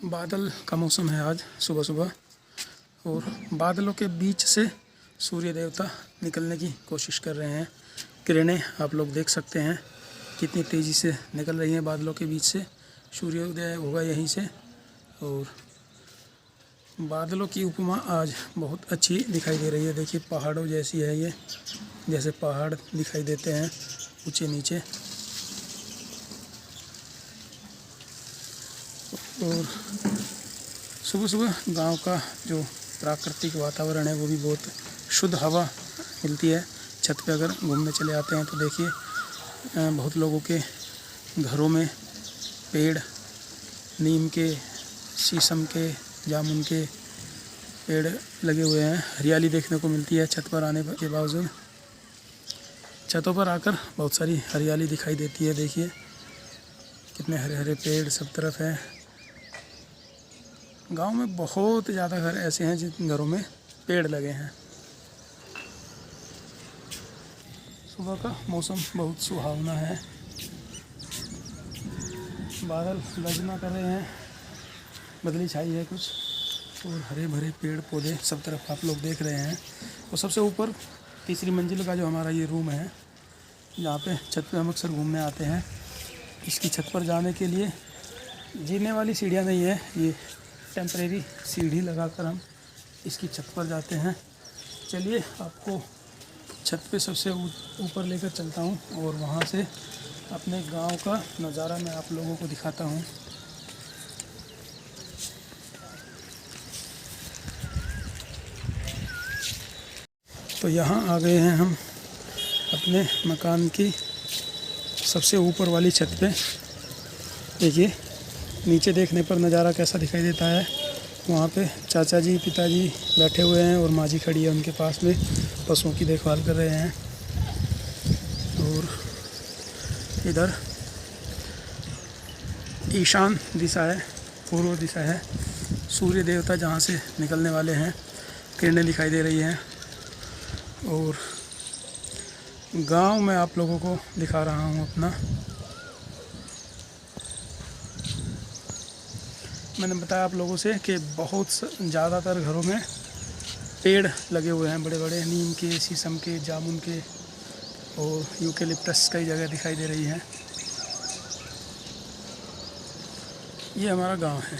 बादल का मौसम है आज सुबह सुबह, और बादलों के बीच से सूर्य देवता निकलने की कोशिश कर रहे हैं। किरणें आप लोग देख सकते हैं कितनी तेज़ी से निकल रही हैं बादलों के बीच से। सूर्योदय होगा यहीं से, और बादलों की उपमा आज बहुत अच्छी दिखाई दे रही है। देखिए पहाड़ों जैसी है ये, जैसे पहाड़ दिखाई देते हैं ऊंचे नीचे। और सुबह सुबह गांव का जो प्राकृतिक वातावरण है वो भी बहुत शुद्ध हवा मिलती है। छत पे अगर घूमने चले आते हैं तो देखिए बहुत लोगों के घरों में पेड़, नीम के, शीशम के, जामुन के पेड़ लगे हुए हैं। हरियाली देखने को मिलती है छत पर आने के बावजूद। छतों पर आकर बहुत सारी हरियाली दिखाई देती है। देखिए कितने हरे हरे पेड़ सब तरफ हैं। गांव में बहुत ज़्यादा घर ऐसे हैं जिन घरों में पेड़ लगे हैं। सुबह का मौसम बहुत सुहावना है। बादल गर्जना कर रहे हैं, बदली छाई है कुछ, और हरे भरे पेड़ पौधे सब तरफ आप लोग देख रहे हैं। और सबसे ऊपर तीसरी मंजिल का जो हमारा ये रूम है, जहाँ पे छत पे हम अक्सर घूमने आते हैं, इसकी छत पर जाने के लिए जीने वाली सीढ़ियाँ नहीं है, ये टेम्परेरी सीढ़ी लगाकर हम इसकी छत पर जाते हैं। चलिए आपको छत पे सबसे ऊपर लेकर चलता हूँ और वहाँ से अपने गांव का नज़ारा मैं आप लोगों को दिखाता हूँ। तो यहाँ आ गए हैं हम अपने मकान की सबसे ऊपर वाली छत पे। देखिए नीचे देखने पर नज़ारा कैसा दिखाई देता है। वहाँ पे चाचा जी, पिताजी बैठे हुए हैं और माँ जी खड़ी है उनके पास में, पशुओं की देखभाल कर रहे हैं। और इधर ईशान दिशा है, पूर्व दिशा है, सूर्य देवता जहाँ से निकलने वाले हैं, किरणें दिखाई दे रही हैं। और गांव में आप लोगों को दिखा रहा हूँ अपना। मैंने बताया आप लोगों से कि बहुत ज़्यादातर घरों में पेड़ लगे हुए हैं, बड़े बड़े नीम के, शीशम के, जामुन के और यूकेलिप्टस कई जगह दिखाई दे रही हैं। ये हमारा गांव है,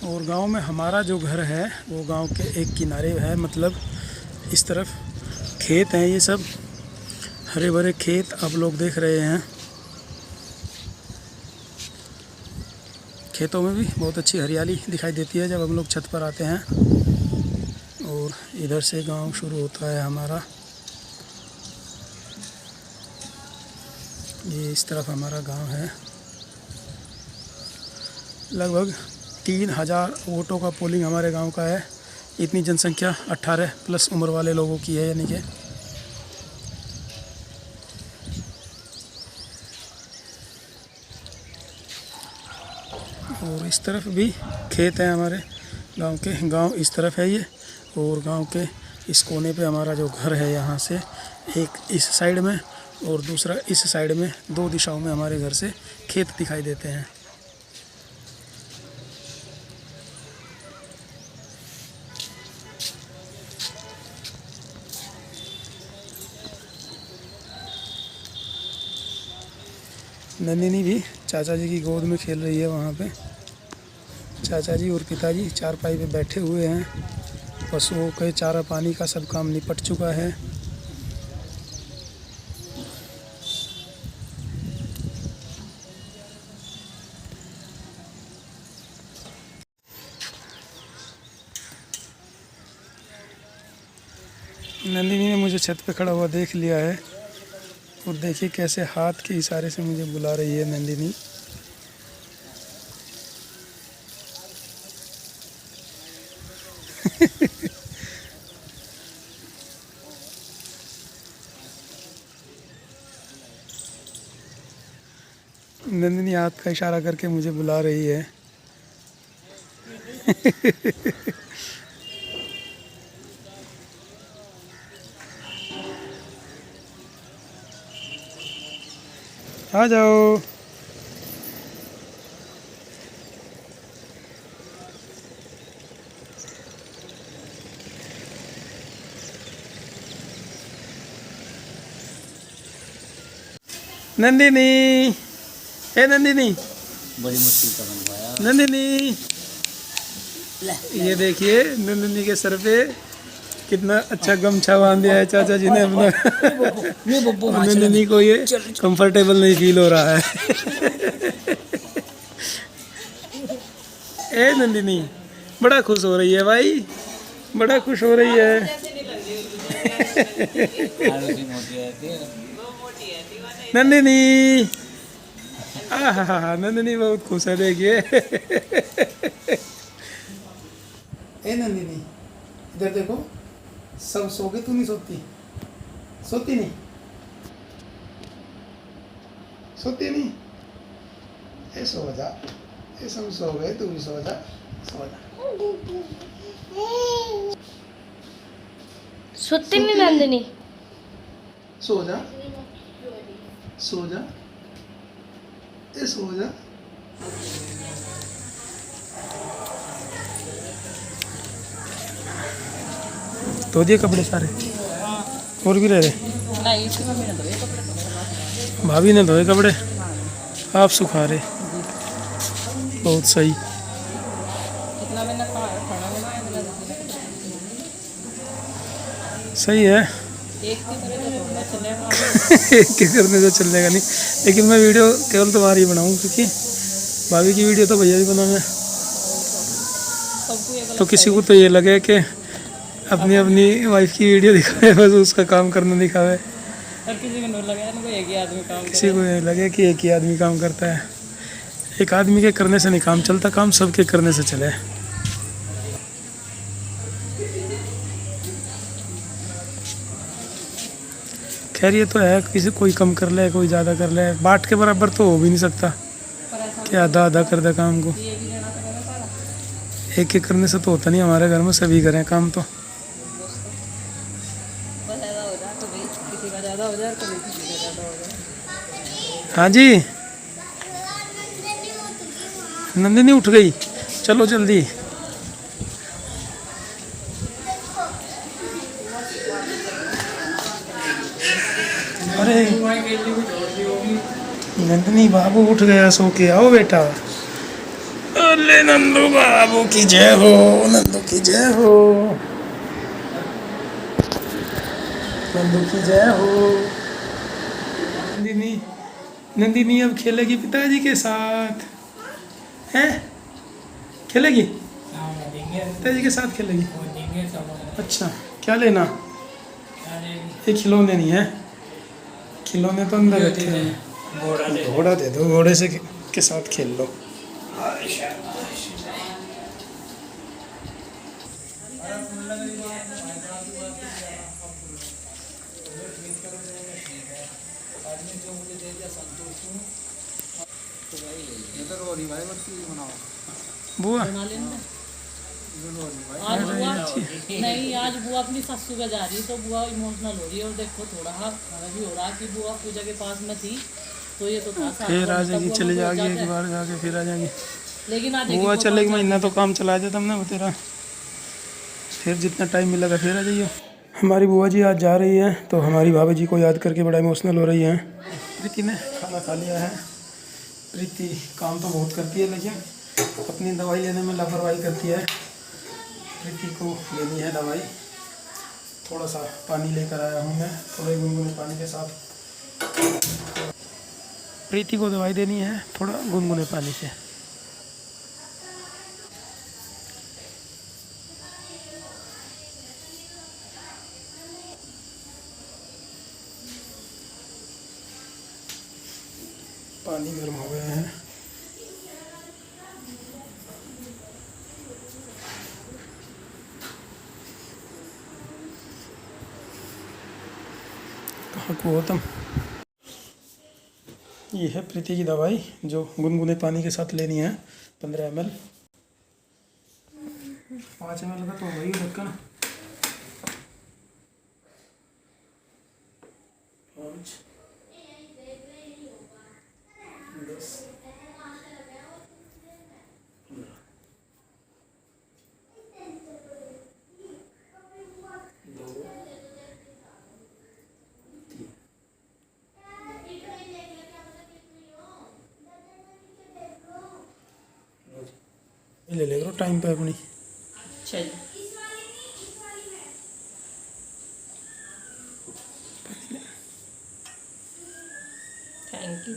और गांव में हमारा जो घर है वो गांव के एक किनारे है। मतलब इस तरफ खेत हैं, ये सब हरे भरे खेत आप लोग देख रहे हैं। खेतों में भी बहुत अच्छी हरियाली दिखाई देती है जब हम लोग छत पर आते हैं। और इधर से गांव शुरू होता है हमारा। ये इस तरफ हमारा गांव है। लगभग 3000 वोटों का पोलिंग हमारे गांव का है। इतनी जनसंख्या 18+ उम्र वाले लोगों की है, यानी कि और इस तरफ भी खेत है हमारे गांव के। गांव इस तरफ है ये, और गांव के इस कोने पे हमारा जो घर है, यहाँ से एक इस साइड में और दूसरा इस साइड में, दो दिशाओं में हमारे घर से खेत दिखाई देते हैं। नंदिनी भी चाचा जी की गोद में खेल रही है। वहाँ पे चाचा जी और पिताजी चारपाई पे बैठे हुए हैं। पशुओं के चारा पानी का सब काम निपट चुका है। नंदिनी ने मुझे छत पे खड़ा हुआ देख लिया है, और देखिए कैसे हाथ के इशारे से मुझे बुला रही है नंदिनी। नंदिनी हाथ का इशारा करके मुझे बुला रही है। आ जाओ। नंदिनी, हे नंदिनी, बड़ी मुश्किल का बनवाया। नंदिनी, ये देखिए नंदिनी के सर पे कितना अच्छा गमछा बांध दिया है चाचा जी ने अपना। नंदिनी को ये कंफर्टेबल नहीं फील हो रहा है। ए नंदिनी बड़ा खुश हो रही है भाई, बड़ा खुश हो रही है। नंदिनी, आहा नंदिनी बहुत खुश है देखिए। ए नंदिनी इधर देखो, सब सो गए, तू नहीं सोती? सोती नहीं? सोती नहीं? ए सो जा, ये सब सो गए, तू भी सो जा, सो जा। सोती नहीं नंदिनी? सो जा, सो जा, ए सो जा। धो दिए कपड़े सारे? और भी रह रहे? नहीं, इसकी मम्मी ने धोए कपड़े। भाभी ने धोए कपड़े, आप सुखा रहे? बहुत सही। कितना मैंने खाना बनाया सही है। एक की तरह तो थोड़ा चलेगा। एक के करने से चलने का नहीं, लेकिन मैं वीडियो केवल तुम्हारी बनाऊँ, क्योंकि भाभी की वीडियो तो भैया भी बनाना है। तो किसी को तो ये लगे कि अपनी अपनी वाइफ की वीडियो दिखावे, बस उसका काम करना दिखावे। और किसी को नहीं लगे इनको एक ही आदमी काम किसी को ये लगे कि एक ही आदमी काम करता है। एक आदमी के करने से नहीं काम चलता, काम सबके करने से चले। खैर ये तो है, किसी कोई कम कर ले कोई ज़्यादा कर ले, बांट के बराबर तो हो भी नहीं सकता कि आधा आधा कर दे काम को। एक एक करने से तो होता नहीं, हमारे घर में सभी करें काम तो। किसी का ज़्यादा हो जाए, कभी किसी का ज़्यादा हो जाए। हाँ जी, नंदिनी उठ गई, चलो जल्दी। अरे नंदिनी बाबू उठ गया सो के, आओ बेटा। अरे नंदू बाबू की जय हो, नंदू की जय हो, नंदू की जय हो। नंदिनी, नंदिनी अब खेलेगी पिताजी के साथ, हैं? खेलेगी पिताजी के साथ खेलेगी? अच्छा, क्या लेना? ये खिलौने नहीं है, खिलौने तो अंदर रखे हैं। घोड़ा दे दो, घोड़े से के साथ खेल लो। बुआ आज बुआ नहीं, आज बुआ अपनी ससुर के जा रही है, तो बुआ इमोशनल हो रही है। और देखो थोड़ा भी हो रहा कि बुआ पूजा के पास में थी, तो ये तो था फिर आ जाएगी, चले जाएगी एक बार जाके, फिर आ जाएगी। लेकिन आज बुआ चलेगी, महीना तो काम चला देता हमने वो तेरा, फिर जितना टाइम मिलेगा फिर आ जाइए। हमारी बुआ जी आज जा रही है, तो हमारी भाभी जी को याद करके बड़ा इमोशनल हो रही है। प्रीति ने खाना खा लिया है। प्रीति काम तो बहुत करती है, लेकिन अपनी दवाई लेने में लापरवाही करती है। प्रीति को लेनी है दवाई। थोड़ा सा पानी लेकर आया हूँ मैं, थोड़े गुनगुने पानी के साथ। प्रीति को दवाई देनी है थोड़ा गुनगुने पानी से। पानी गर्म हो गया है। कहाँ को हो तुम? ये है प्रीति की दवाई, जो गुनगुने पानी के साथ लेनी है। 15 ml, 5 ml का तो वही ढक्कन। 5, 10, 15, 2, 3, ले ले करो टाइम पे अपनी। अच्छा जी, थैंक यू।